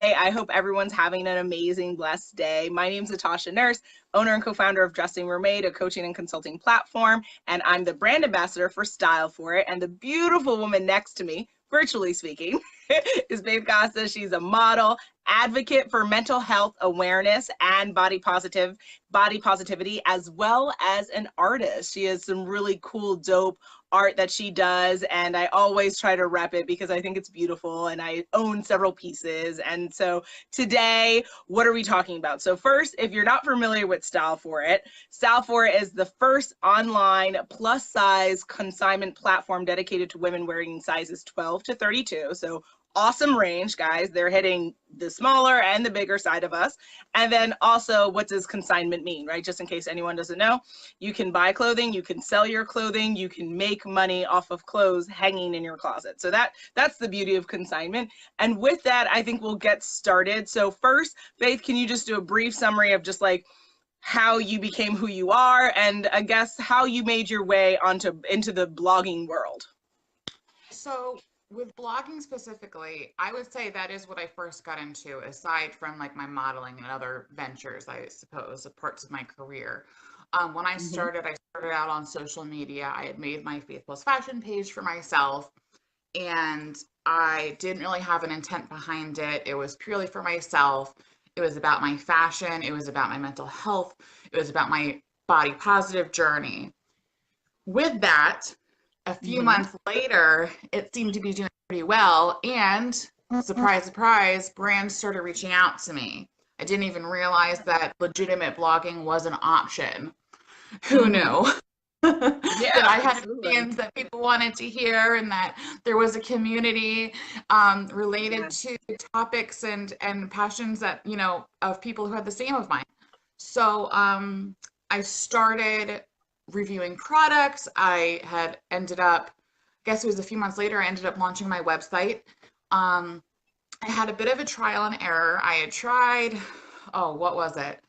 I hope everyone's having an amazing, blessed day. My name is Natasha Nurse, owner and co-founder of Dressing Mermaid, a coaching and consulting platform, and I'm the brand ambassador for StyleForIt. And the beautiful woman next to me, virtually speaking, is Faith Costa. She's a model, advocate for mental health awareness and body positivity, as well as an artist. She has some really cool, dope art that she does, and I always try to rep it because I think it's beautiful, and I own several pieces. And so today, what are we talking about? So first, if you're not familiar with StyleForIt, StyleForIt is the first online plus size consignment platform dedicated to women wearing sizes 12 to 32. So awesome range, guys. They're hitting the smaller and the bigger side of us. And then also, what does consignment mean, right? Just in case anyone doesn't know, you can buy clothing, you can sell your clothing, you can make money off of clothes hanging in your closet. So that's the beauty of consignment. And with that, I think we'll get started. So first, Faith, can you just do a brief summary of just like how you became who you are, and I guess how you made your way into the blogging world? So with blogging specifically, I would say that is what I first got into, aside from like my modeling and other ventures, I suppose, parts of my career. When I started out on social media. I had made my Faith Plus fashion page for myself, and I didn't really have an intent behind it. It was purely for myself. It was about my fashion. It was about my mental health. It was about my body positive journey. With that, a few months later, it seemed to be doing pretty well, and surprise, surprise, brands started reaching out to me. I didn't even realize that legitimate blogging was an option. Who knew? That I had opinions that people wanted to hear, and that there was a community related to topics and passions that, you know, of people who had the same of mine. So I started reviewing products. I had ended up, I guess it was a few months later, I ended up launching my website. I had a bit of a trial and error. I had tried, what was it?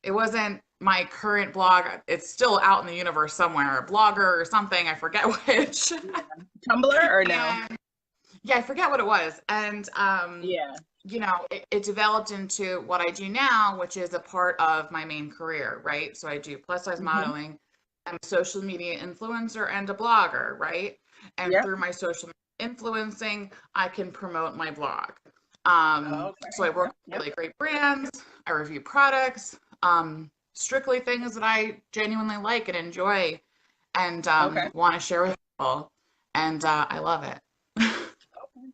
It wasn't my current blog. It's still out in the universe somewhere, a Blogger or something. I forget which. Tumblr or no? Yeah, I forget what it was. And you know, it developed into what I do now, which is a part of my main career, right? So I do plus size modeling. I'm a social media influencer and a blogger, right? And through my social influencing, I can promote my blog. So I work with really great brands. I review products, strictly things that I genuinely like and enjoy, and want to share with people. And I love it.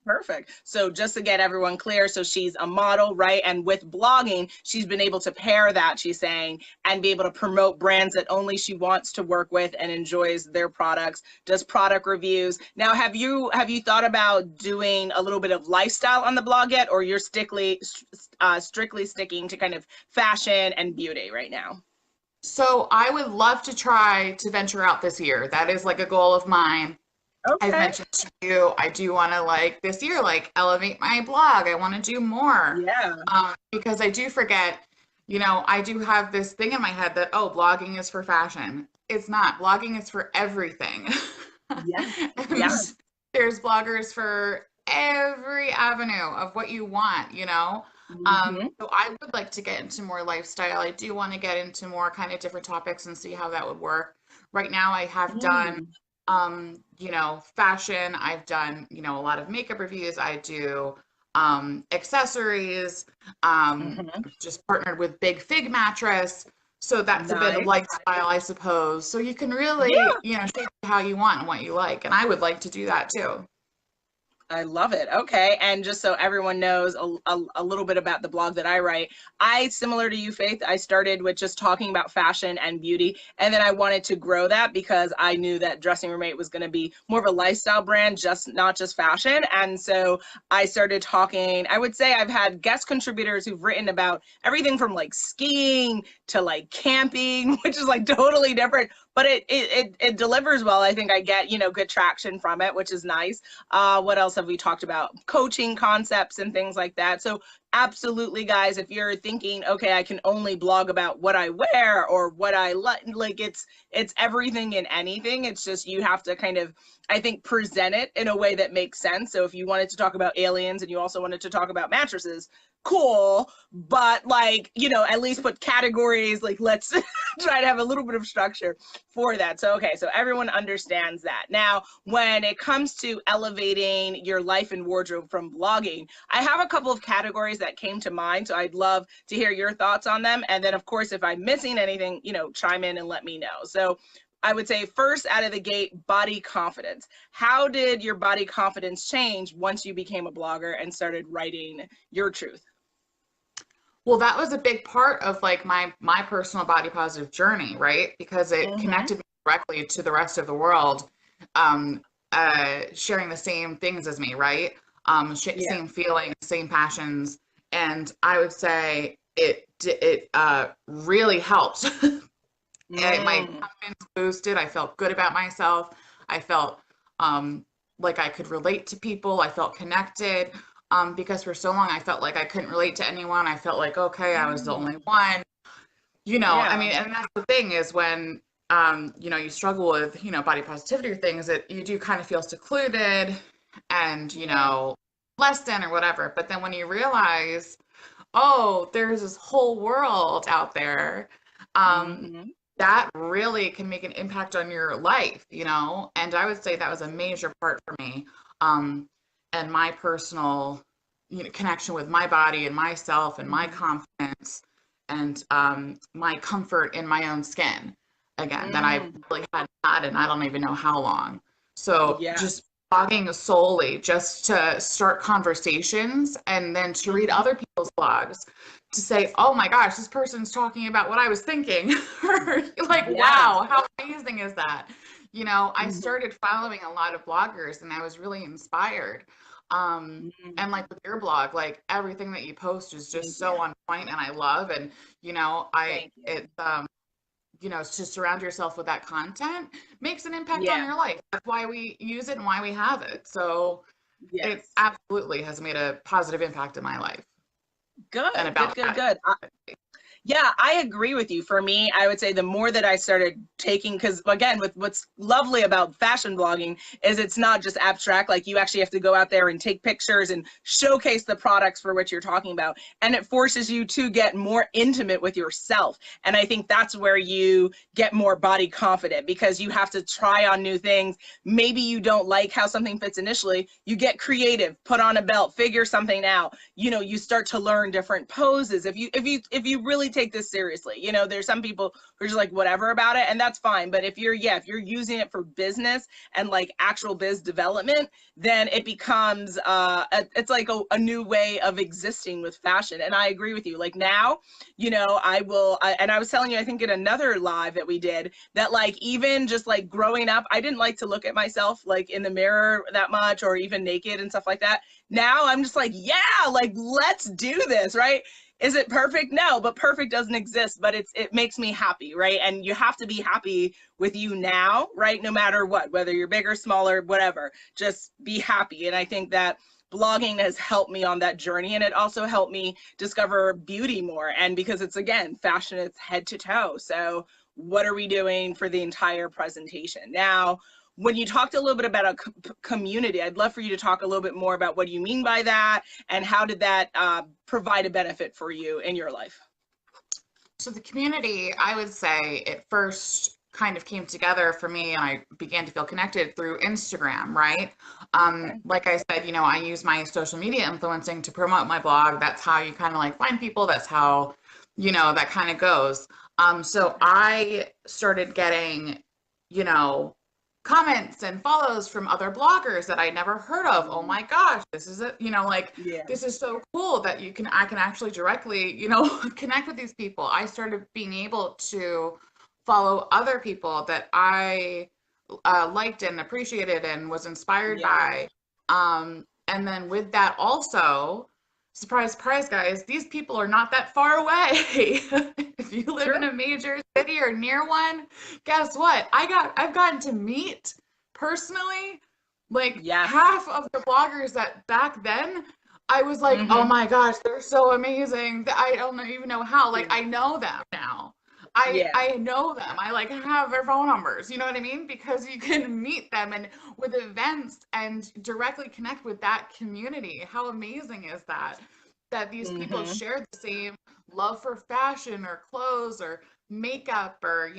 Perfect. So just to get everyone clear, so she's a model, right? And with blogging, she's been able to pair that, she's saying, and be able to promote brands that only she wants to work with and enjoys their products, does product reviews. Now, have you thought about doing a little bit of lifestyle on the blog yet, or you're strictly sticking to kind of fashion and beauty right now? So I would love to try to venture out this year. That is like a goal of mine. I've mentioned to you, I do want to, like, this year, like, elevate my blog. I want to do more. Because I do forget, you know, I do have this thing in my head that, blogging is for fashion. It's not. Blogging is for everything. There's bloggers for every avenue of what you want, you know? So I would like to get into more lifestyle. I do want to get into more kind of different topics and see how that would work. Right now I have done you know, fashion. I've done, you know, a lot of makeup reviews. I do accessories, just partnered with Big Fig Mattress. So that's a bit of lifestyle, I suppose. So you can really, you know, shape how you want and what you like. And I would like to do that too. I love it. Okay. And just so everyone knows a little bit about the blog that I write, similar to you, Faith, I started with just talking about fashion and beauty. And then I wanted to grow that because I knew that Dressing Mermaid was going to be more of a lifestyle brand, not just fashion. And so I started talking, I would say I've had guest contributors who've written about everything from like skiing to like camping, which is like totally different, but it delivers well. I think I get, good traction from it, which is nice. What else have we talked about? Coaching concepts and things like that. So absolutely, guys, if you're thinking, okay, I can only blog about what I wear or what I like, it's everything and anything. It's just you have to kind of, I think, present it in a way that makes sense. So if you wanted to talk about aliens and you also wanted to talk about mattresses, cool, but at least put categories, like let's try to have a little bit of structure for that. So okay, so everyone understands that. Now when it comes to elevating your life and wardrobe from blogging, I have a couple of categories that came to mind, so I'd love to hear your thoughts on them, and then of course if I'm missing anything, chime in and let me know. So I would say first out of the gate, body confidence. How did your body confidence change once you became a blogger and started writing your truth? Well, that was a big part of like my personal body positive journey, right? Because it connected me directly to the rest of the world, sharing the same things as me, right? Same feelings, same passions, and I would say it really helped. My confidence boosted. I felt good about myself. I felt like I could relate to people. I felt connected. Because for so long I felt like I couldn't relate to anyone. I felt like, okay, I was the only one, I mean, and that's the thing is when, you struggle with, body positivity or things that you do kind of feel secluded and, less than or whatever. But then when you realize, oh, there's this whole world out there, that really can make an impact on your life, and I would say that was a major part for me. And my personal, connection with my body and myself and my confidence and my comfort in my own skin, again, that I really hadn't had, and I don't even know how long. So just blogging solely just to start conversations and then to read other people's blogs to say, oh my gosh, this person's talking about what I was thinking. Like, wow, how amazing is that? I started following a lot of bloggers and I was really inspired. And like with your blog, like everything that you post is just so on point and I love, and to surround yourself with that content makes an impact on your life. That's why we use it and why we have it. So it absolutely has made a positive impact in my life. Good. Yeah, I agree with you. For me, I would say the more that I started taking, because again, with what's lovely about fashion blogging is it's not just abstract, like you actually have to go out there and take pictures and showcase the products for which you're talking about. And it forces you to get more intimate with yourself. And I think that's where you get more body confident, because you have to try on new things. Maybe you don't like how something fits initially. You get creative, put on a belt, figure something out. You start to learn different poses. If you really take this seriously, there's some people who are just like whatever about it, and that's fine. But if you're using it for business and like actual biz development, then it becomes it's like a new way of existing with fashion. And I agree with you. Like now, and I was telling you, I think in another live that we did, that like even just like growing up, I didn't like to look at myself like in the mirror that much, or even naked and stuff like that. Now I'm just like, yeah, like let's do this, right? Is it perfect? No, but perfect doesn't exist, but it makes me happy, right? And you have to be happy with you now, right? No matter what, whether you're bigger, smaller, whatever, just be happy. And I think that blogging has helped me on that journey, and it also helped me discover beauty more. And because it's, again, fashion, it's head to toe. So what are we doing for the entire presentation? Now, when you talked a little bit about a community, I'd love for you to talk a little bit more about what you mean by that, and how did that provide a benefit for you in your life? So the community, I would say it first kind of came together for me, and I began to feel connected through Instagram, right? Like I said, I use my social media influencing to promote my blog. That's how you kind of like find people. That's how, that kind of goes. So I started getting, comments and follows from other bloggers that I never heard of. Oh my gosh, this is it, this is so cool that I can actually directly, connect with these people. I started being able to follow other people that I liked and appreciated and was inspired by. And then with that also, surprise, surprise, guys, these people are not that far away. If you live in True. a major city or near one, guess what? I've gotten to meet personally like Yes. half of the bloggers that back then I was like, oh Mm-hmm. my gosh, they're so amazing. I don't even know how. Like I know them now. Yeah. I know them. I like have their phone numbers. You know what I mean? Because you can meet them and with events and directly connect with that community. How amazing is that? That these people Mm-hmm. share the same love for fashion or clothes or makeup or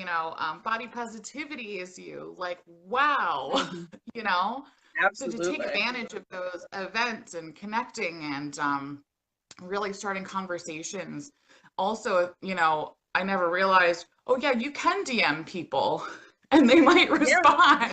body positivity as you. Like wow, Mm-hmm. you know. So to take Absolutely. advantage of those events and connecting and really starting conversations. Also, I never realized, oh yeah, you can DM people and they might Yeah. respond.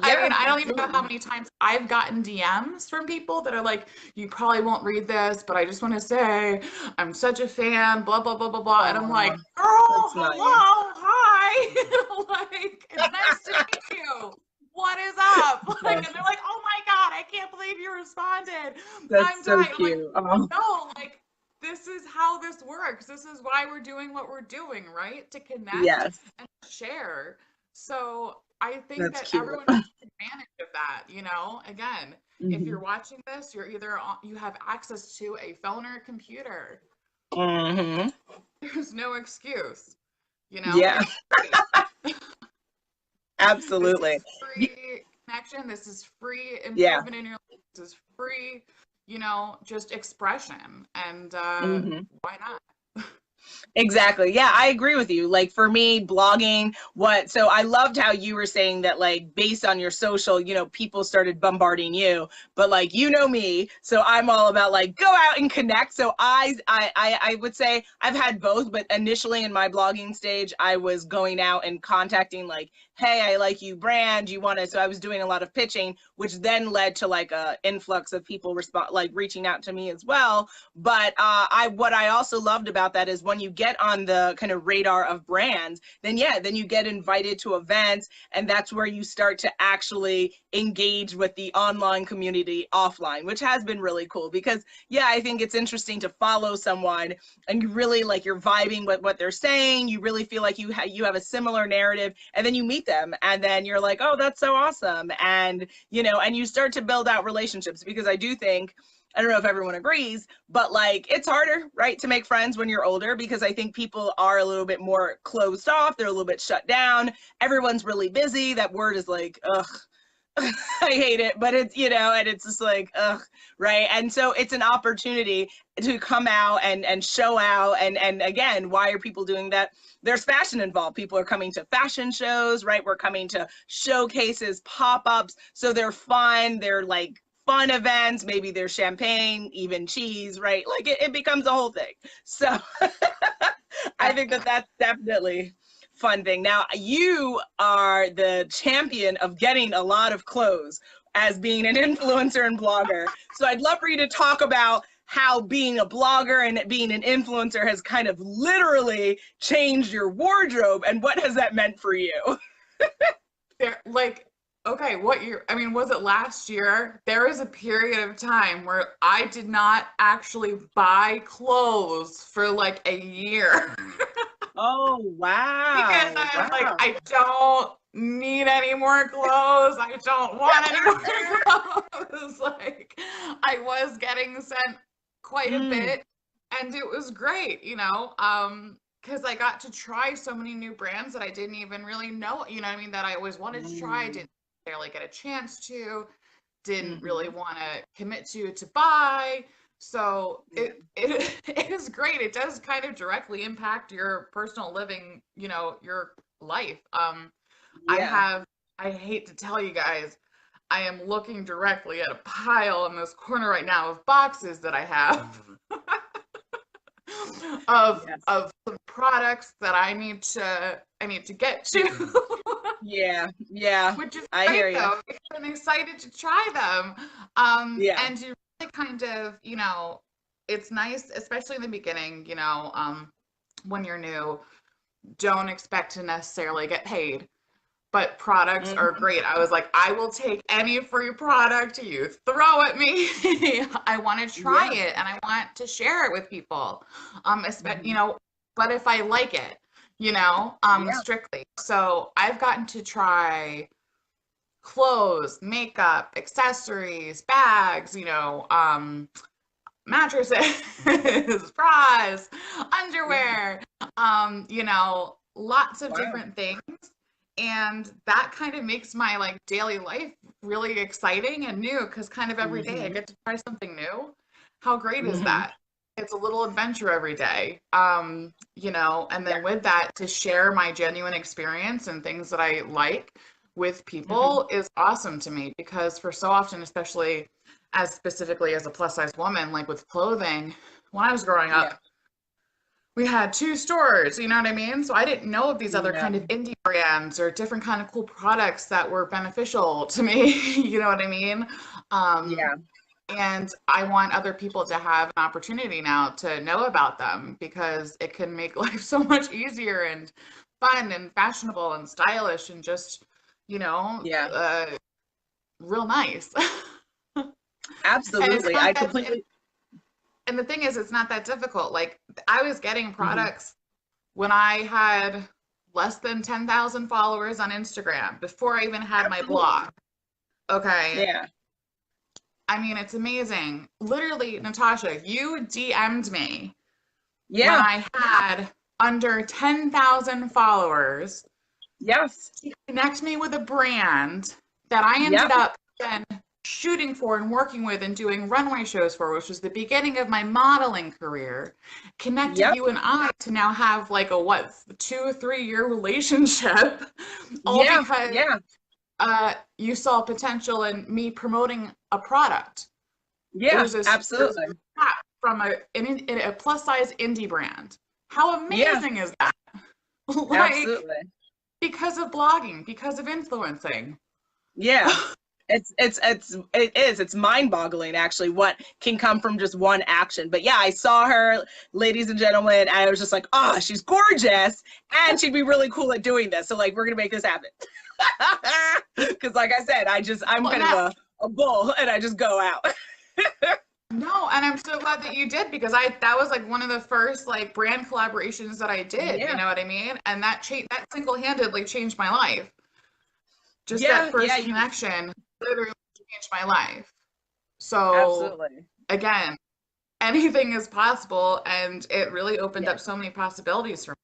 I Yeah. mean, I don't even know how Absolutely. many times I've gotten DMs from people that are like, you probably won't read this, but I just want to say I'm such a fan, blah, blah, blah, blah, blah. And I'm like, Aw, girl, that's nice. hello, hi. Like, it's nice to meet you. What is up? Like, and they're like, oh my God, I can't believe you responded. I'm That's so dying. I'm like, cute. Oh, no, like this is how this works. This is why we're doing what we're doing, right? To connect yes. and share. So I think That's that cute. everyone should take advantage of that. Again, if Mm-hmm. you're watching this, you're either you have access to a phone or a computer. Mm-hmm. There's no excuse. Yeah. It's free. This Absolutely. is free connection. This is free Yeah. improvement in your life. This is free, just expression. And Mm-hmm. why not? Exactly. Yeah, I agree with you. Like for me, blogging, so I loved how you were saying that, like, based on your social, people started bombarding you, but like, me, so I'm all about like, go out and connect. So I would say I've had both, but initially in my blogging stage, I was going out and contacting like, hey, I like you brand, you want to, so I was doing a lot of pitching, which then led to like a influx of people like reaching out to me as well. But what I also loved about that is when you get on the kind of radar of brands, then you get invited to events, and that's where you start to actually engage with the online community offline, which has been really cool because I think it's interesting to follow someone and you really like you're vibing with what they're saying. You really feel like you have a similar narrative, and then you meet them, and then you're like, oh, that's so awesome, and and you start to build out relationships because I do think. I don't know if everyone agrees, but like it's harder, right, to make friends when you're older because I think people are a little bit more closed off. They're a little bit shut down. Everyone's really busy. That word is like, ugh, I hate it, but it's, and it's just like, ugh, right? And so it's an opportunity to come out and show out. And again, why are people doing that? There's fashion involved. People are coming to fashion shows, right? We're coming to showcases, pop-ups. So they're fun. They're like fun events. Maybe there's champagne, even cheese, right? Like it becomes a whole thing. So I think that that's definitely fun thing. Now, you are the champion of getting a lot of clothes as being an influencer and blogger. So I'd love for you to talk about how being a blogger and being an influencer has kind of literally changed your wardrobe and what has that meant for you? Like, okay, what year? I mean, was it last year? There was a period of time where I did not actually buy clothes for like a year. Oh, Because wow. I was like, Wow. I don't need any more clothes. I don't want any more clothes. Like, I was getting sent quite a Mm, bit, and it was great, because I got to try so many new brands that I didn't even really know, what I mean, that I always wanted to try, mm, didn't necessarily get a chance to, didn't really mm-hmm. want to commit to buy. So Yeah. it it is great. It does kind of directly impact your personal living, your life. I Yeah. have I hate to tell you guys, I am looking directly at a pile in this corner right now of boxes that I have of Yes. some products that I need to get to. Yeah. Yeah. Which is I hear great you. though, because I'm excited to try them. Yeah. And to really kind of, it's nice, especially in the beginning, when you're new, don't expect to necessarily get paid. but products are great. I was like, I will take any free product you throw at me. I want to try it and I want to share it with people. You know, but if I like it, you know, strictly. So I've gotten to try clothes, makeup, accessories, bags, you know, mattresses, bras, underwear, you know, lots of different things. And that kind of makes my like daily life really exciting and new because kind of every day I get to try something new. How great is that? It's a little adventure every day. You know, and then with that to share my genuine experience and things that I like with people is awesome to me because for so often, especially as specifically as a plus size woman, like with clothing, when I was growing up, we had 2 stores, you know what I mean? So I didn't know of these other kind of indie brands or different kind of cool products that were beneficial to me, you know what I mean? And I want other people to have an opportunity now to know about them because it can make life so much easier and fun and fashionable and stylish and just, you know, real nice. Absolutely. I completely. And the thing is, it's not that difficult. Like I was getting products when I had less than 10,000 followers on Instagram before I even had my blog. Okay. Yeah. I mean, it's amazing. Literally, Natasha, you DM'd me when Yeah. I had under 10,000 followers. Yes. To connect me with a brand that I ended up then shooting for and working with and doing runway shows for, which was the beginning of my modeling career, connected you and I to now have like a 2 or 3 year relationship, all because you saw potential in me promoting a product. Yeah, absolutely. From a plus size indie brand. How amazing is that? Like, absolutely. Because of blogging, because of influencing. Yeah. It's mind-boggling actually what can come from just one action. But yeah, I saw her, ladies and gentlemen, and I was just like, oh, she's gorgeous and she'd be really cool at doing this. So like, we're gonna make this happen. Because like I said, I'm kind of a bull and I just go out. No, and I'm so glad that you did because that was like one of the first like brand collaborations that I did, you know what I mean? And that single-handedly changed my life. Just that first connection literally changed my life. So again, anything is possible and it really opened up so many possibilities for me.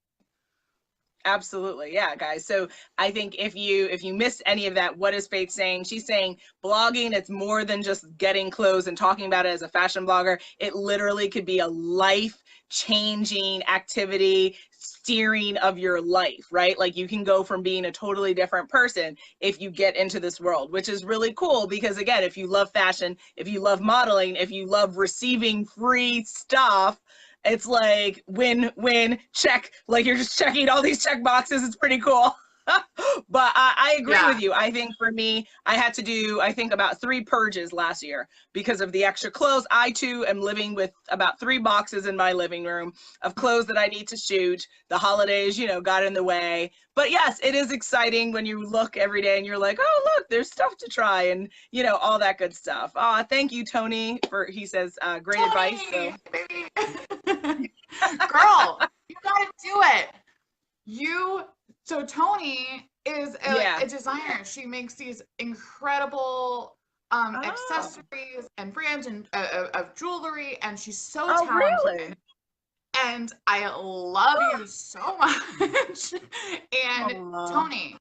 Absolutely. Yeah, guys. So I think if you missed any of that, what is Faith saying? She's saying blogging, it's more than just getting clothes and talking about it as a fashion blogger. It literally could be a life-changing activity, steering of your life, right? Like you can go from being a totally different person if you get into this world, which is really cool because again, if you love fashion, if you love modeling, if you love receiving free stuff, it's like win, check. Like you're just checking all these check boxes. It's pretty cool. But I agree with you. I think for me, I had to do, I think about 3 purges last year because of the extra clothes. I too am living with about 3 boxes in my living room of clothes that I need to shoot. The holidays, you know, got in the way. But yes, it is exciting when you look every day and you're like, oh, look, there's stuff to try and, you know, all that good stuff. Thank you, Tony, he says, great advice. So. Girl, you gotta do it. So Tony is a designer. She makes these incredible accessories and brands and of jewelry, and she's so talented. Really? And I love you so much. And Tony,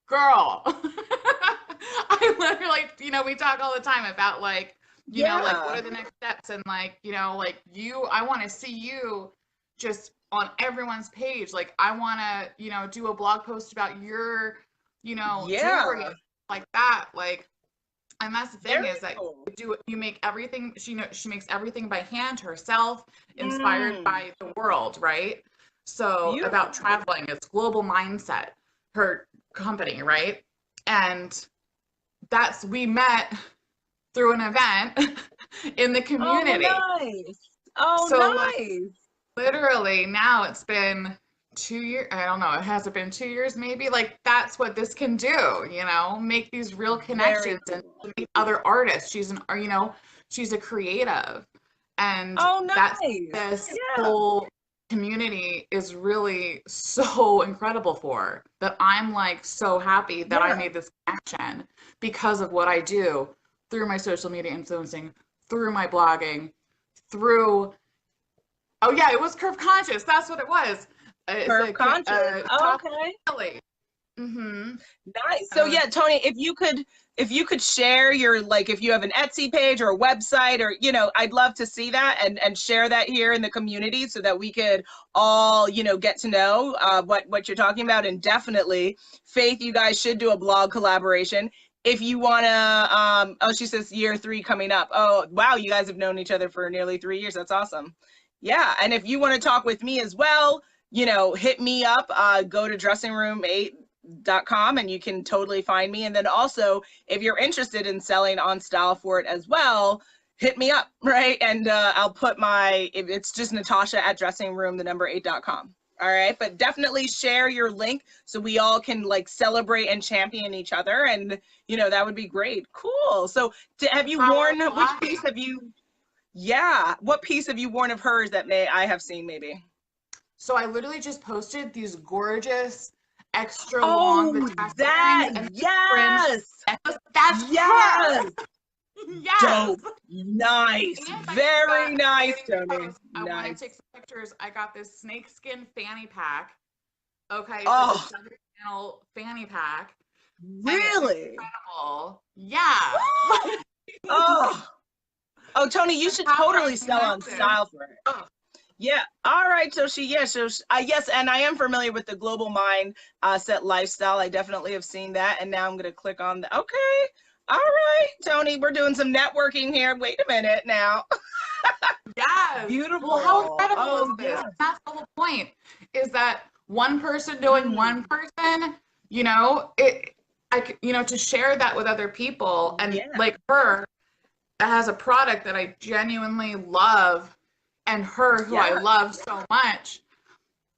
girl, I literally, you know, we talk all the time about like, you know, like what are the next steps and like, you know, like I want to see you just on everyone's page. Like I want to, you know, do a blog post about your, you know, jewelry like that. Like, and that's the thing is that you make everything, she makes everything by hand herself, inspired by the world, right? So about traveling, it's Global Mindset, her company, right? And we met through an event in the community. Oh, nice. Oh, so, nice. Like, literally now it's been 2 years, I don't know, it hasn't been 2 years maybe. Like that's what this can do, make these real Very connections and cool. meet other artists. She's a creative. And Oh, that's nice. this Yeah. whole community is really so incredible for that. I'm like so happy that I Yeah. made this connection because of what I do through my social media influencing, through my blogging, through oh yeah, it was Curve Conscious. That's what it was. It's Curve a conscious. Oh, top okay. belly. Mm-hmm. Nice. I So was yeah, Tony, if you could share your, like, if you have an Etsy page or a website, or I'd love to see that and share that here in the community so that we could all get to know what you're talking about. And definitely, Faith, you guys should do a blog collaboration. If you want to, oh, she says year 3 coming up. Oh, wow, you guys have known each other for nearly 3 years. That's awesome. Yeah, and if you want to talk with me as well, hit me up. Go to dressingroom8.com and you can totally find me. And then also, if you're interested in selling on StyleForIt as well, hit me up, right? And I'll put it's just Natasha at dressingroom8.com. All right, but definitely share your link so we all can like celebrate and champion each other, and that would be great. Cool. So have you power worn, which piece blogging. have you? Yeah, what piece have you worn of hers that I have seen maybe? So I literally just posted these gorgeous extra long Oh, Natasha earrings that, and fringe yes, necklace. That's her. yes, Yes. dope, nice, And I just very got nice, waiting to Tony, post. I want to nice. take some pictures. I got this snakeskin fanny pack. Okay, it's like a Oh, 7 panel fanny pack, and it's really? incredible. Yeah. Oh, oh, Tony, you The should power totally of sell on connected. Style for it. Yeah. All right. So yes, and I am familiar with the Global Mind set lifestyle. I definitely have seen that, and now I'm gonna click on the. Okay. All right, Tony, we're doing some networking here. Wait a minute now. Yes. Well, how Beautiful. incredible is Oh this? yeah. That's the whole point, is that one person doing Mm, one person, to share that with other people and yeah. like her that has a product that I genuinely love and her who I Yeah. love so much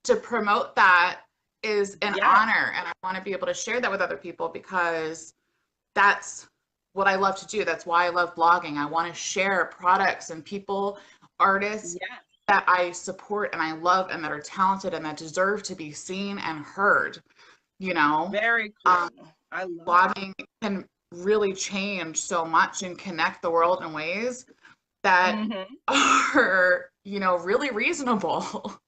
to promote that is an Yeah. honor. And I want to be able to share that with other people because that's what I love to do. That's why I love blogging. I want to share products and people, artists Yeah. that I support and I love and that are talented and that deserve to be seen and heard. You know, Very um, cool. I love it. blogging can really change so much and connect the world in ways that Hmm. are, really reasonable.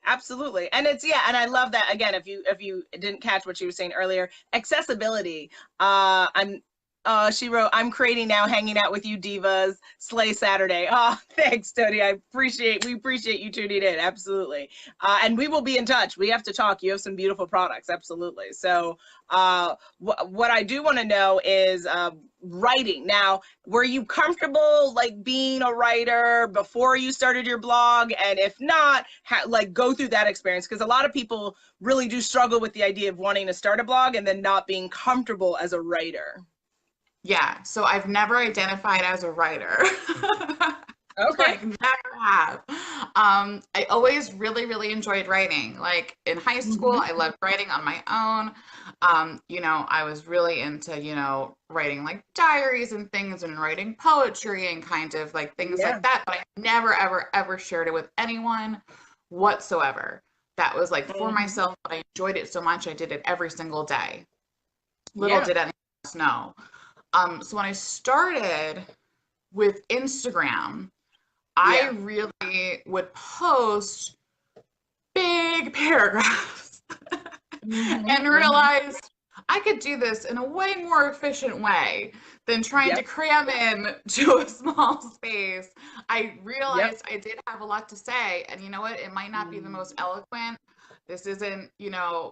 Absolutely. And it's, yeah, and I love that. Again, if you didn't catch what she was saying earlier, accessibility. I'm She wrote, I'm creating now, hanging out with you divas, Slay Saturday. Oh, thanks, Tony. We appreciate you tuning in. Absolutely. And we will be in touch. We have to talk. You have some beautiful products. Absolutely. So what I do want to know is writing. Now, were you comfortable like being a writer before you started your blog? And if not, like go through that experience, because a lot of people really do struggle with the idea of wanting to start a blog and then not being comfortable as a writer. Yeah, so I've never identified as a writer. Okay. Like never have. I always really, really enjoyed writing. Like in high school, Hmm. I loved writing on my own. I was really into, writing like diaries and things and writing poetry and kind of like things Yeah. like that. But I never, ever, ever shared it with anyone whatsoever. That was like for Hmm. myself, but I enjoyed it so much. I did it every single day. Little Yeah. did anyone else know. So when I started with Instagram, I Yeah. really would post big paragraphs Hmm. and Hmm. realized I could do this in a way more efficient way than trying to Yep. cram in to a small space. I Yep. realized I did have a lot to say, and you know what? It might not be the most eloquent. This isn't,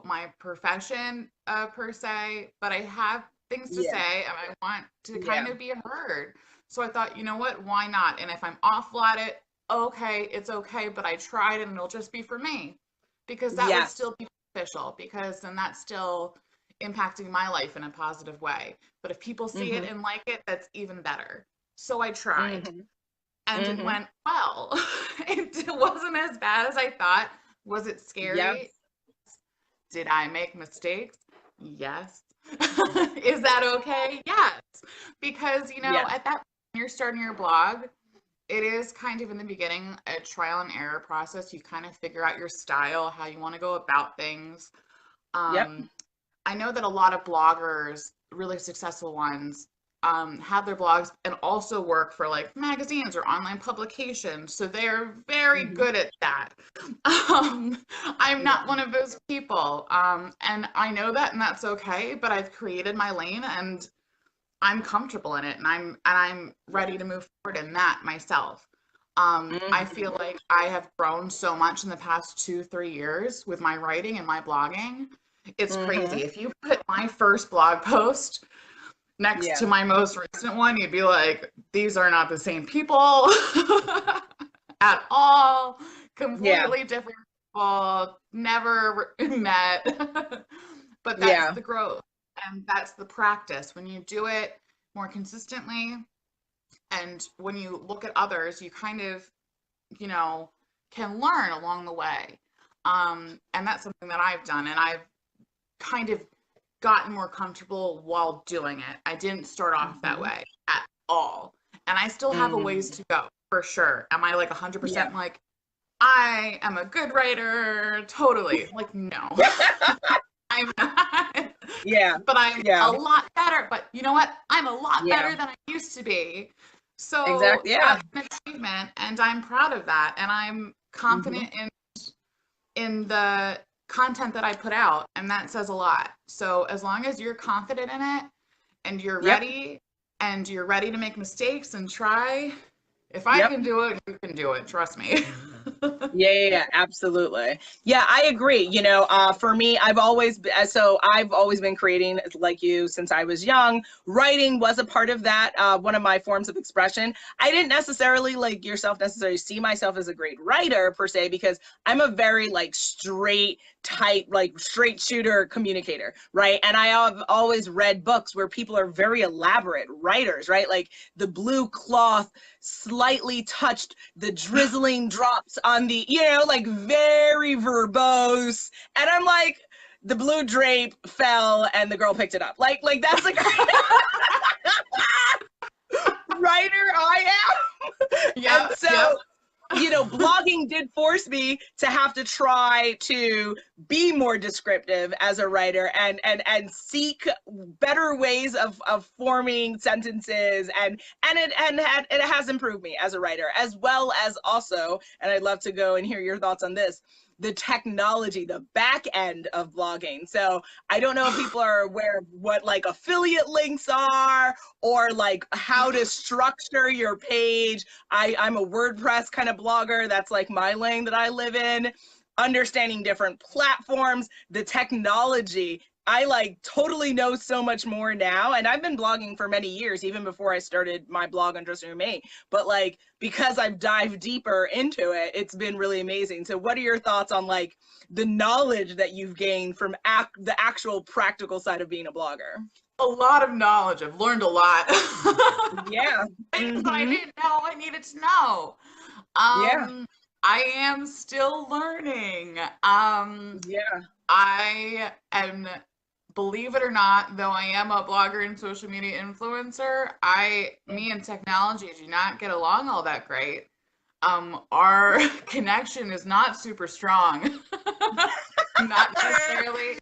my profession per se, but I have things to Yeah. say and I want to kind Yeah. of be heard. So I thought, you know what? Why not? And if I'm awful at it, okay, it's okay, but I tried and it'll just be for me because that would Yes. still be beneficial because then that's still impacting my life in a positive way. But if people see it Hmm. and like it, that's even better. So I tried Hmm. and it Hmm. went well. It wasn't as bad as I thought, Was it Yes. scary? Did I make mistakes? Yes. Is that okay? Yes. Because, Yeah. at that point, when you're starting your blog, it is kind of in the beginning a trial and error process. You kind of figure out your style, how you want to go about things. Yep. Um, I know that a lot of bloggers, really successful ones, have their blogs and also work for like magazines or online publications. So they're very Hmm. good at that. Um, I'm Yeah. not one of those people. And I know that, and that's okay, but I've created my lane and I'm comfortable in it, and I'm ready to move forward in that myself. I Hmm. feel like I have grown so much in the past 2, 3 years with my writing and my blogging. It's Hmm. crazy. If you put my first blog post next Yeah. to my most recent one, you'd be like, these are not the same people at all. Yeah. Completely different people, never met. But that's Yeah. the growth and that's the practice. When you do it more consistently and when you look at others, you kind of, you know, can learn along the way. And that's something that I've done, and I've kind of gotten more comfortable while doing it. I didn't start off that Hmm. way at all. And I still have a ways Hmm. to go for sure. Am I like Yeah. 100% like, I am a good writer? Totally. Like, no, I'm not. Yeah. But I'm Yeah. a lot better. But you know what? I'm a lot Yeah. better than I used to be. So Exactly. Yeah. that's an achievement, and I'm proud of that. And I'm Hmm. confident in the content that I put out, and that says a lot. So as long as you're confident in it Yep. and you're ready to make mistakes and try, if I Yep. can do it, you can do it. Trust me. Yeah, yeah, yeah, absolutely. Yeah, I agree. For me, I've always been creating like you since I was young. Writing was a part of that, one of my forms of expression. I didn't necessarily like yourself necessarily see myself as a great writer per se, because I'm a very like straight type, like straight shooter communicator, right? And I have always read books where people are very elaborate writers, right? Like the blue cloth slightly touched, the drizzling drops on the, like very verbose. And I'm like, the blue drape fell and the girl picked it up. Like that's the kind of writer I am. And Yep, yep. so, blogging did force me to have to try to be more descriptive as a writer, and seek better ways of forming sentences, and it has improved me as a writer, as well as also, and I'd love to go and hear your thoughts on this, the technology, the back end of blogging. So I don't know if people are aware of what like affiliate links are, or like how to structure your page. I'm a WordPress kind of blogger. That's like my lane that I live in. Understanding different platforms, the technology. I like totally know so much more now. And I've been blogging for many years, even before I started my blog on Dressing Room Mate. But like, because I've dived deeper into it, it's been really amazing. So what are your thoughts on like the knowledge that you've gained from the actual practical side of being a blogger? A lot of knowledge. I've learned a lot. Yeah. Things that I Mm-hmm. didn't know I needed to know. Yeah. I am still learning. Yeah. I am, believe it or not, though I am a blogger and social media influencer, me and technology do not get along all that great. Our connection is not super strong. Not necessarily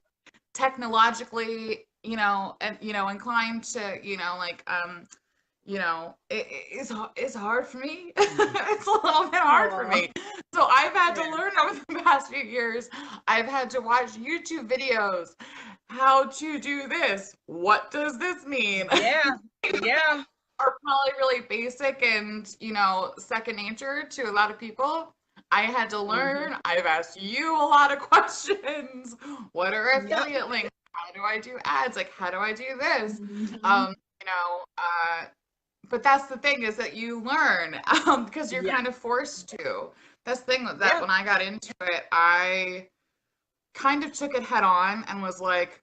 technologically, and inclined to, it's hard for me. It's a little bit hard for Aw. me. So I've had to Yeah. learn over the past few years. I've had to watch YouTube videos. How to do this? What does this mean? Yeah. Yeah. Are probably really basic and, second nature to a lot of people. I had to Hmm. learn. I've asked you a lot of questions. What are Yep. affiliate links? How do I do ads? Like, how do I do this? Hmm. Um, you know, but that's the thing is that you learn because you're Yeah. kind of forced to. That's the thing that Yeah. when I got into it, I kind of took it head on and was like,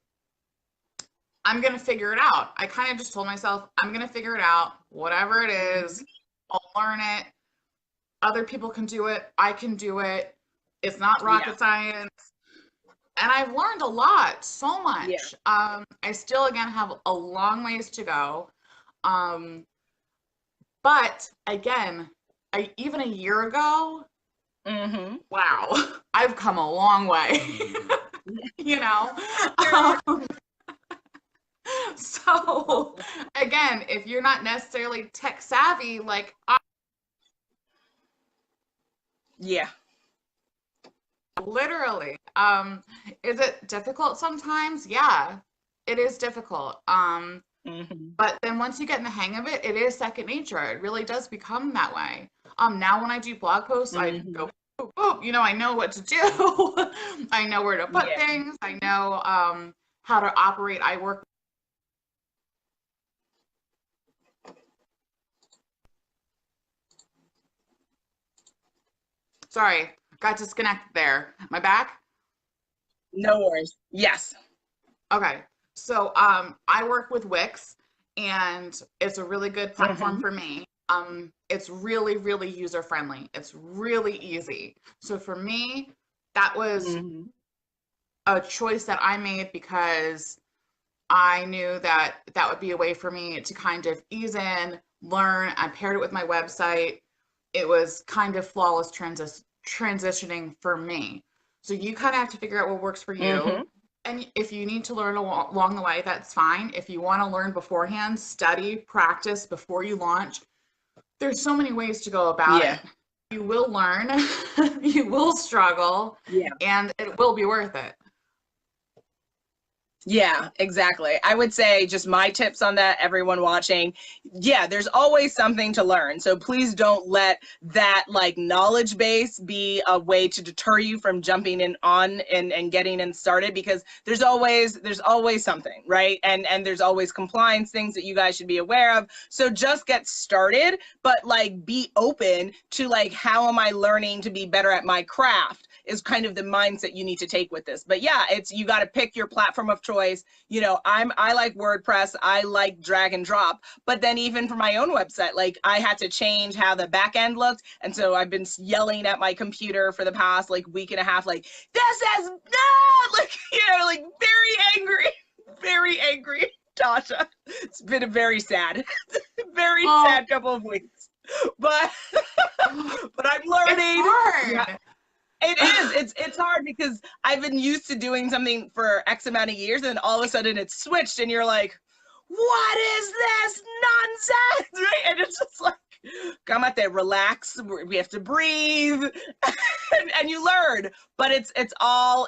I'm going to figure it out. I kind of just told myself, I'm going to figure it out, whatever it is. Hmm. I'll learn it. Other people can do it. I can do it. It's not rocket science. And I've learned a lot, so Yeah. much. I still, again, have a long ways to go. But again, even a year ago, wow, I've come a long way, you know? So again, if you're not necessarily tech savvy, like yeah. Literally. Is it difficult sometimes? Yeah, it is difficult. But then once you get in the hang of it, it is second nature. It really does become that way. Now when I do blog posts, I go, oh, I know what to do. I know where to put things. I know how to operate. I work. Sorry, got disconnected there. Am I back? No worries. Yes. Okay. So I work with Wix, and it's a really good platform for me. It's really, really user friendly. It's really easy. So for me, that was a choice that I made because I knew that that would be a way for me to kind of ease in, learn. I paired it with my website. It was kind of flawless transitioning for me. So you kind of have to figure out what works for you. And if you need to learn along the way, that's fine. If you want to learn beforehand, study, practice before you launch. There's so many ways to go about it. You will learn, you will struggle, and it will be worth it. Yeah, exactly. I would say just my tips on that, everyone watching. Yeah, there's always something to learn. So please don't let that like knowledge base be a way to deter you from jumping in on and getting in started, because there's always something, right? And there's always compliance things that you guys should be aware of. So just get started, but like be open to like, how am I learning to be better at my craft is kind of the mindset you need to take with this. But yeah, you got to pick your platform of choice. I like WordPress, I like drag and drop, but then even for my own website, like I had to change how the back end looked. And so I've been yelling at my computer for the past like week and a half, like, this is not like, like very angry, Tasha. It's been a very sad, sad couple of weeks, but I'm learning. It's hard. It is. It's hard because I've been used to doing something for X amount of years, and all of a sudden it's switched, and you're like, what is this nonsense? Right? And it's just like, come out there, relax. We have to breathe, and you learn. But it's all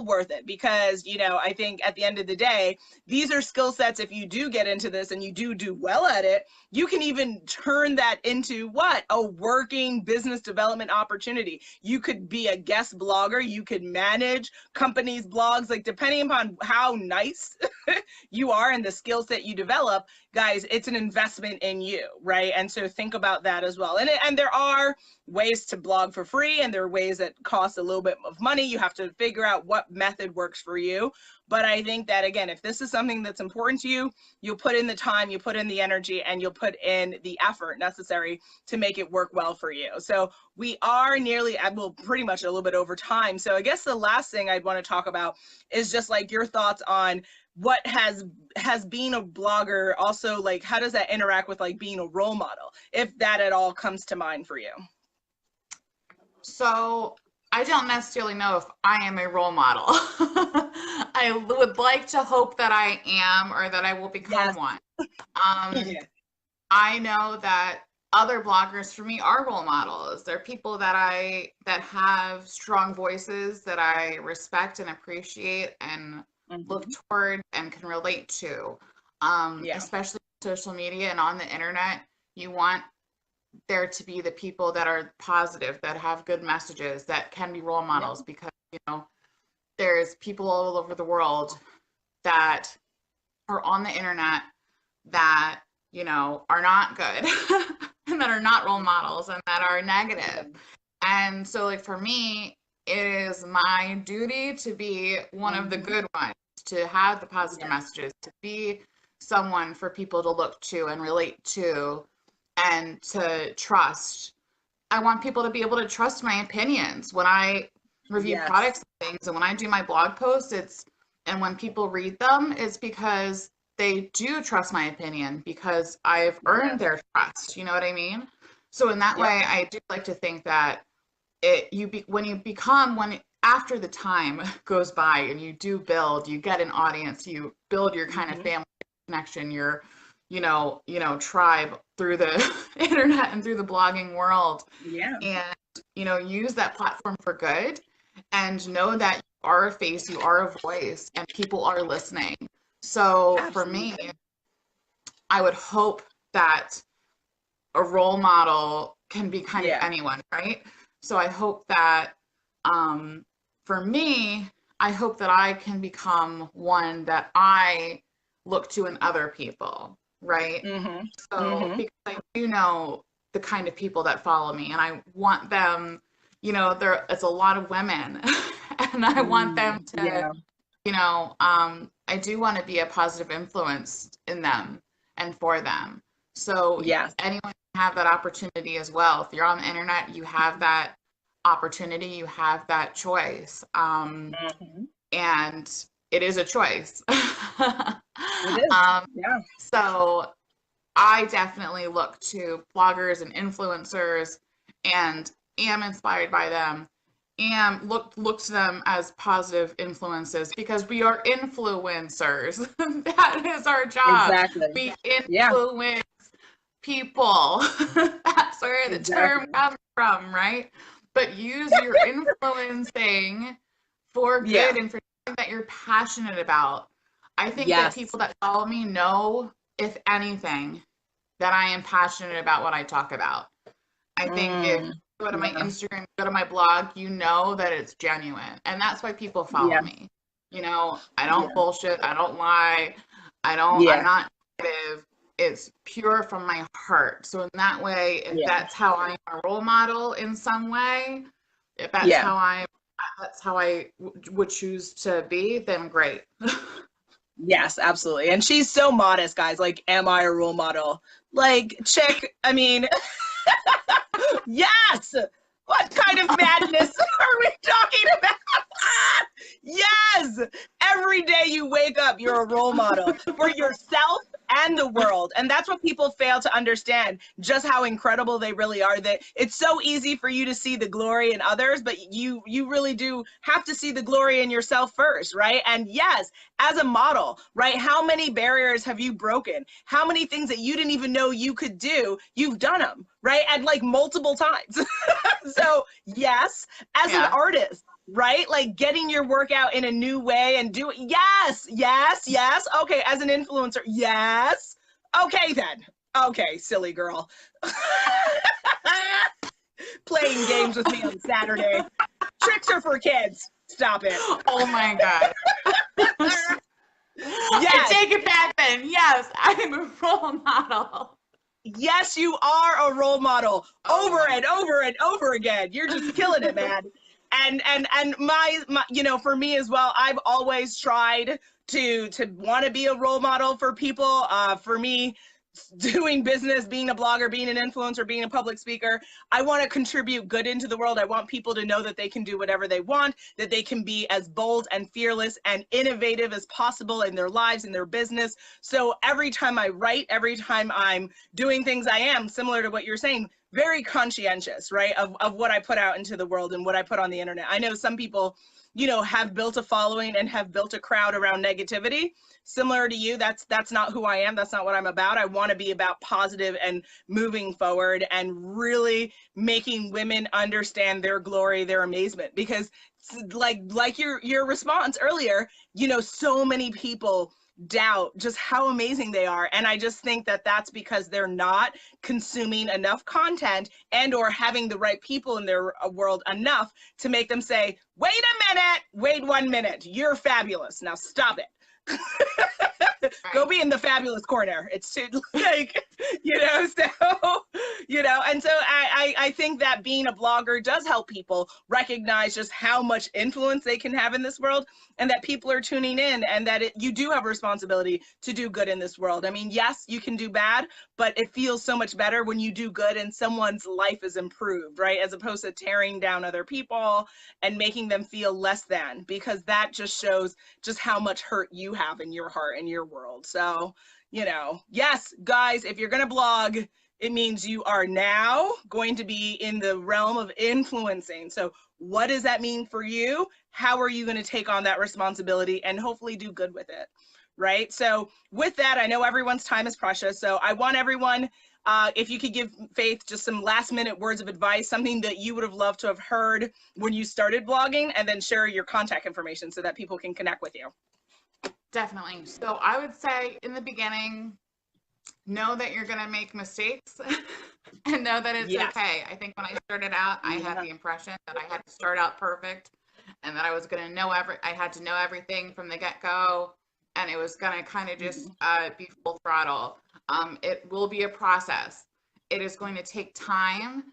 worth it, because I think at the end of the day, these are skill sets. If you do get into this and you do well at it, you can even turn that into a working business development opportunity. You could be a guest blogger. You could manage companies' blogs, like depending upon how nice you are and the skills that you develop, guys, it's an investment in you, right? And so think about that as well. And there are ways to blog for free, and there are ways that cost a little bit of money. You have to figure out what method works for you. But I think that, again, if this is something that's important to you, you'll put in the time, you put in the energy, and you'll put in the effort necessary to make it work well for you. So we are pretty much a little bit over time. So I guess the last thing I'd want to talk about is just like your thoughts on what has being a blogger, also like how does that interact with like being a role model, if that at all comes to mind for you? So I don't necessarily know if I am a role model. I would like to hope that I am, or that I will become one. I know that other bloggers for me are role models. They're people that have strong voices that I respect and appreciate and look toward and can relate to. Especially social media and on the internet, you want there to be the people that are positive, that have good messages, that can be role models, because there's people all over the world that are on the internet that are not good and that are not role models and that are negative. And so like for me, it is my duty to be one of the good ones, to have the positive messages, to be someone for people to look to and relate to and to trust. I want people to be able to trust my opinions. When I review Yes. products and things. And when I do my blog posts, and when people read them, it's because they do trust my opinion because I've earned Yes. their trust. You know what I mean? So in that Yep. way, I do like to think that when after the time goes by and you do build, you get an audience, you build your kind of Hmm. family connection, your tribe through the internet and through the blogging world, Yeah. and use that platform for good, and know that you are a face, you are a voice, and people are listening. So for me, Absolutely. I would hope that a role model can be kind of Yeah. anyone, right? So I hope that, for me, I hope that I can become one that I look to in other people, right? Hmm. So Hmm. because I do know the kind of people that follow me, and I want them, it's a lot of women, and I want them to, Yeah. I do want to be a positive influence in them and for them. So Yes. anyone can have that opportunity as well. If you're on the internet, you have that opportunity, you have that choice. Hmm. And it is a choice. It is. um, Yeah. so I definitely look to bloggers and influencers and am inspired by them and look to them as positive influences because we are influencers. That is our job. Exactly. We Yeah. influence people. That's where the term Exactly. comes from, right? But use your influencing for Yeah. good and for something that you're passionate about. I think that Yes. people that follow me know, if anything, that I am passionate about what I talk about. I think if you Mm. go to my Yeah. Instagram, go to my blog, you know that it's genuine. And that's why people follow Yeah. me. I don't Yeah. bullshit. I don't lie. I'm Yeah. not negative. It's pure from my heart. So in that way, if Yeah. that's how I'm a role model in some way, if Yeah. that's how I would choose to be, then great. Yes, absolutely. And she's so modest, guys. Like, am I a role model? Like, chick, I mean, yes. What kind of madness are we talking about? Yes. Every day you wake up, you're a role model for yourself and the world. And that's what people fail to understand, just how incredible they really are. That it's so easy for you to see the glory in others, but you really do have to see the glory in yourself first, right? And yes, as a model, right? How many barriers have you broken? How many things that you didn't even know you could do, you've done them, right? And like multiple times. So yes, as an Yeah. artist, right? Like getting your work out in a new way and do it. Yes, yes, yes. Okay, as an influencer, yes. Okay, then. Okay, silly girl. Playing games with me on Saturday. Tricks are for kids. Stop it. Oh my God. I Yes, take it back then. Yes, I'm a role model. yes, you are a role model Oh over my and over and over again. You're just killing it, God. man. And my for me as well, I've always tried to want to be a role model for people. For me, doing business, being a blogger, being an influencer, being a public speaker, I want to contribute good into the world. I want people to know that they can do whatever they want, that they can be as bold and fearless and innovative as possible in their lives, in their business. So every time I write, every time I'm doing things, I am similar to what you're saying, very conscientious, right, of what I put out into the world and what I put on the internet. I know some people, have built a following and have built a crowd around negativity. Similar to you, that's not who I am. That's not what I'm about. I want to be about positive and moving forward and really making women understand their glory, their amazement. Because like your response earlier, so many people doubt just how amazing they are, and I just think that that's because they're not consuming enough content and or having the right people in their world enough to make them say, wait a minute, wait 1 minute, you're fabulous, now stop it. Go Right. be in the fabulous corner. It's too, like, so, and so I think that being a blogger does help people recognize just how much influence they can have in this world, and that people are tuning in, and that you do have a responsibility to do good in this world. I mean, yes, you can do bad, but it feels so much better when you do good and someone's life is improved, right? As opposed to tearing down other people and making them feel less than, because that just shows just how much hurt you have in your heart and your world. So, yes, guys, if you're going to blog, it means you are now going to be in the realm of influencing. So what does that mean for you? How are you going to take on that responsibility and hopefully do good with it? Right? So with that, I know everyone's time is precious. So I want everyone, if you could give Faith just some last minute words of advice, something that you would have loved to have heard when you started blogging, and then share your contact information so that people can connect with you. Definitely. So I would say in the beginning, know that you're going to make mistakes and know that it's Yes. okay. I think when I started out, I had the impression that I had to start out perfect and that I was going to I had to know everything from the get-go, and it was going to kind of just be full throttle. It will be a process. It is going to take time,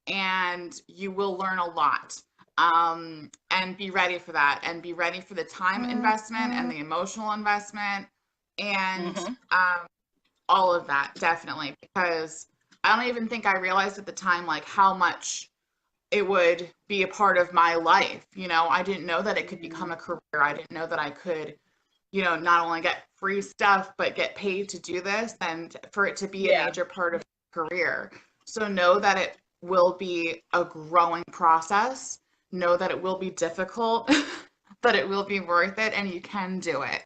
and you will learn a lot. And be ready for that, and be ready for the time investment and the emotional investment, and all of that, definitely, because I don't even think I realized at the time like how much it would be a part of my life. I didn't know that it could become a career. I didn't know that I could, not only get free stuff, but get paid to do this, and for it to be a major part of my career. So know that it will be a growing process. Know that it will be difficult, but it will be worth it, and you can do it.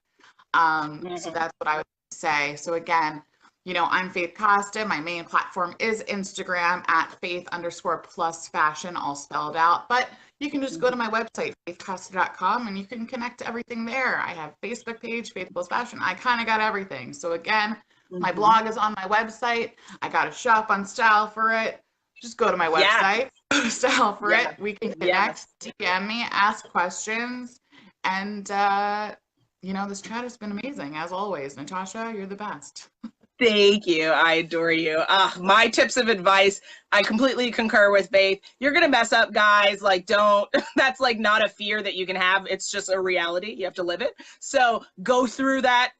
So that's what I would say. So again, I'm Faith Costa. My main platform is Instagram at faith_plus fashion, all spelled out. But you can just go to my website, faithcosta.com, and you can connect to everything there. I have a Facebook page, Faith Plus Fashion. I kind of got everything. So again, my blog is on my website. I got a shop on StyleForIt. Just go to my website, go to StyleForIt. We can connect, DM me, ask questions, and this chat has been amazing as always. Natasha, you're the best. Thank you. I adore you. My tips of advice, I completely concur with Faith. You're going to mess up, guys. Like, don't, that's like not a fear that you can have. It's just a reality. You have to live it. So go through that,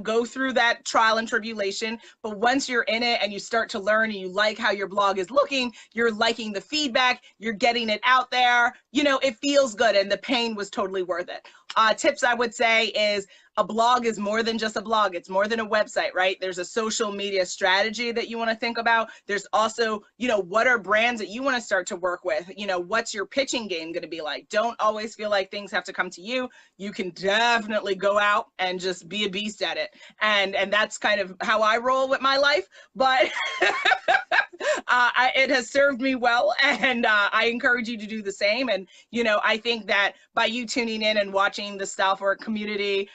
go through that trial and tribulation. But once you're in it and you start to learn and you like how your blog is looking, you're liking the feedback, you're getting it out there, it feels good, and the pain was totally worth it. Tips I would say is, a blog is more than just a blog. It's more than a website, right? There's a social media strategy that you want to think about. There's also, what are brands that you want to start to work with? What's your pitching game going to be like? Don't always feel like things have to come to you. You can definitely go out and just be a beast at it. And that's kind of how I roll with my life. But it has served me well, and I encourage you to do the same. And I think that by you tuning in and watching the StyleForIt community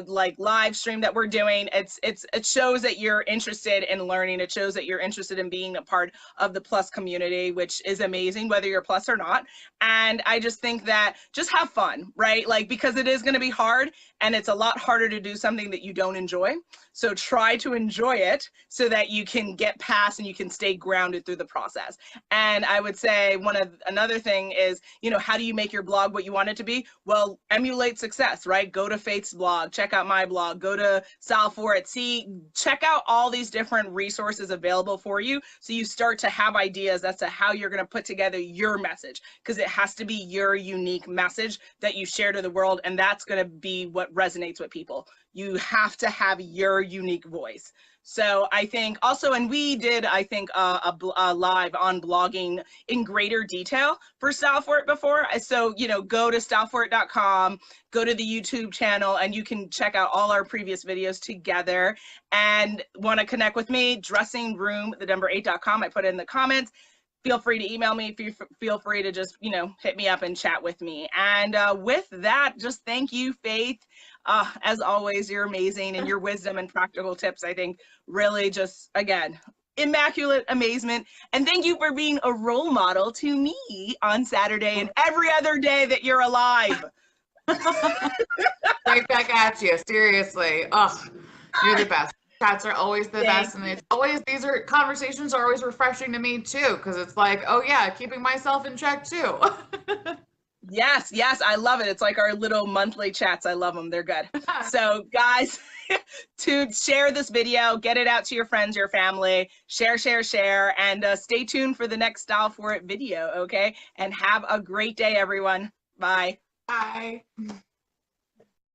like live stream that we're doing, it shows that you're interested in learning. It shows that you're interested in being a part of the Plus community, which is amazing, whether you're Plus or not. And I just think that just have fun, right? Like, because it is going to be hard, and it's a lot harder to do something that you don't enjoy. So try to enjoy it so that you can get past and you can stay grounded through the process. And I would say another thing is, how do you make your blog what you want it to be? Well, emulate success, right? Go to Faith's blog, check out my blog, go to StyleForIt, check out all these different resources available for you, so you start to have ideas as to how you're going to put together your message, because it has to be your unique message that you share to the world, and that's going to be what resonates with people. You have to have your unique voice. So I think also, and we did, I think, a live on blogging in greater detail for StyleForIt before. So, go to StyleForIt.com, go to the YouTube channel, and you can check out all our previous videos together. And want to connect with me, dressingroom8.com. I put it in the comments. Feel free to email me. Feel free to just, hit me up and chat with me. And with that, just thank you, Faith. As always, you're amazing, and your wisdom and practical tips, I think, really just, again, immaculate amazement. And thank you for being a role model to me on Saturday and every other day that you're alive. Right back at you. Seriously. Ugh, you're the best. Chats are always the Thank best, and you. it's always these are conversations are always refreshing to me too, because it's like, oh yeah, keeping myself in check too. Yes, yes, I love it. It's like our little monthly chats. I love them. They're good. So, guys, to share this video, get it out to your friends, your family, share, share, share, and stay tuned for the next Style for It video, okay? And have a great day, everyone. Bye. Bye.